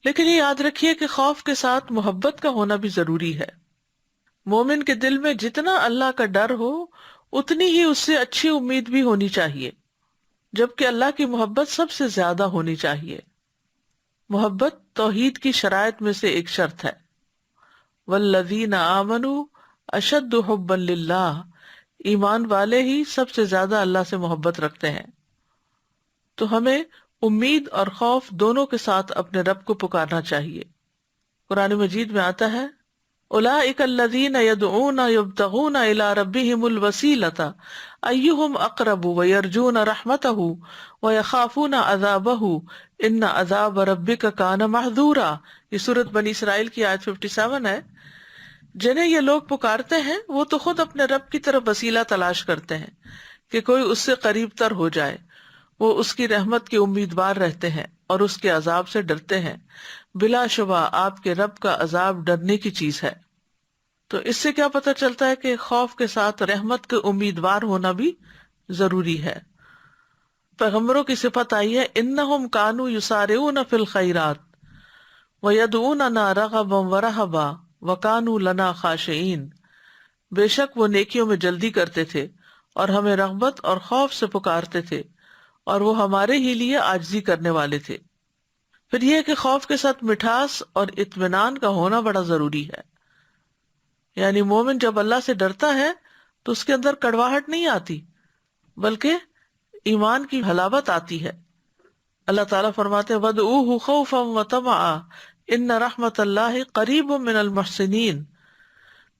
لیکن یہ یاد رکھیے کہ خوف کے ساتھ محبت کا ہونا بھی ضروری ہے. مومن کے دل میں جتنا اللہ کا ڈر ہو اتنی ہی اس سے اچھی امید بھی ہونی چاہیے، جبکہ اللہ کی محبت سب سے زیادہ ہونی چاہیے. محبت توحید کی شرائط میں سے ایک شرط ہے. والذین آمنوا اشد حبا للہ، ایمان والے ہی سب سے زیادہ اللہ سے محبت رکھتے ہیں. تو ہمیں امید اور خوف دونوں کے ساتھ اپنے رب کو پکارنا چاہیے. قرآن مجید میں آتا ہے اولئک الذین یدعون یبتغون الی ربہم الوسیلۃ ایہم اقرب ویرجون رحمتہ ویخافون عذابہ ان عذاب ربک کان محذورا. یہ سورۃ بنی اسرائیل کی آیت 57 ہے. جنہیں یہ لوگ پکارتے ہیں وہ تو خود اپنے رب کی طرف وسیلہ تلاش کرتے ہیں کہ کوئی اس سے قریب تر ہو جائے. وہ اس کی رحمت کے امیدوار رہتے ہیں اور اس کے عذاب سے ڈرتے ہیں. بلا شبہ آپ کے رب کا عذاب ڈرنے کی چیز ہے. تو اس سے کیا پتہ چلتا ہے کہ خوف کے ساتھ رحمت کے امیدوار ہونا بھی ضروری ہے. پیغمبروں کی صفت آئی ہے انہم کانوا یسارعون فی الخیرات ویدعوننا رغبا ورہبا وکانوا لنا خاشعین. بے شک وہ نیکیوں میں جلدی کرتے تھے اور ہمیں رغبت اور خوف سے پکارتے تھے اور وہ ہمارے ہی لیے عاجزی کرنے والے تھے. پھر یہ کہ خوف کے ساتھ مٹھاس اور اطمینان کا ہونا بڑا ضروری ہے. یعنی مومن جب اللہ سے ڈرتا ہے تو اس کے اندر کڑواہٹ نہیں آتی بلکہ ایمان کی حلاوت آتی ہے. اللہ تعالیٰ فرماتے ہیں وَادْعُوهُ خَوْفًا وَطَمَعًا إِنَّ رَحْمَتَ اللَّهِ قَرِيبٌ مِّنَ الْمُحْسِنِينَ.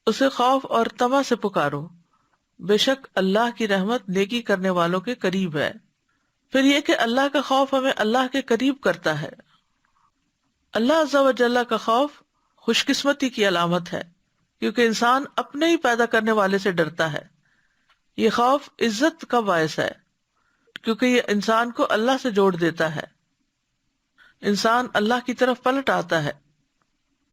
اسے خوف اور طمع سے پکارو، بے شک اللہ کی رحمت نیکی کرنے والوں کے قریب ہے. پھر یہ کہ اللہ کا خوف ہمیں اللہ کے قریب کرتا ہے. اللہ عز و جل کا خوف خوش قسمتی کی علامت ہے کیونکہ انسان اپنے ہی پیدا کرنے والے سے ڈرتا ہے. یہ خوف عزت کا باعث ہے کیونکہ یہ انسان کو اللہ سے جوڑ دیتا ہے. انسان اللہ کی طرف پلٹ آتا ہے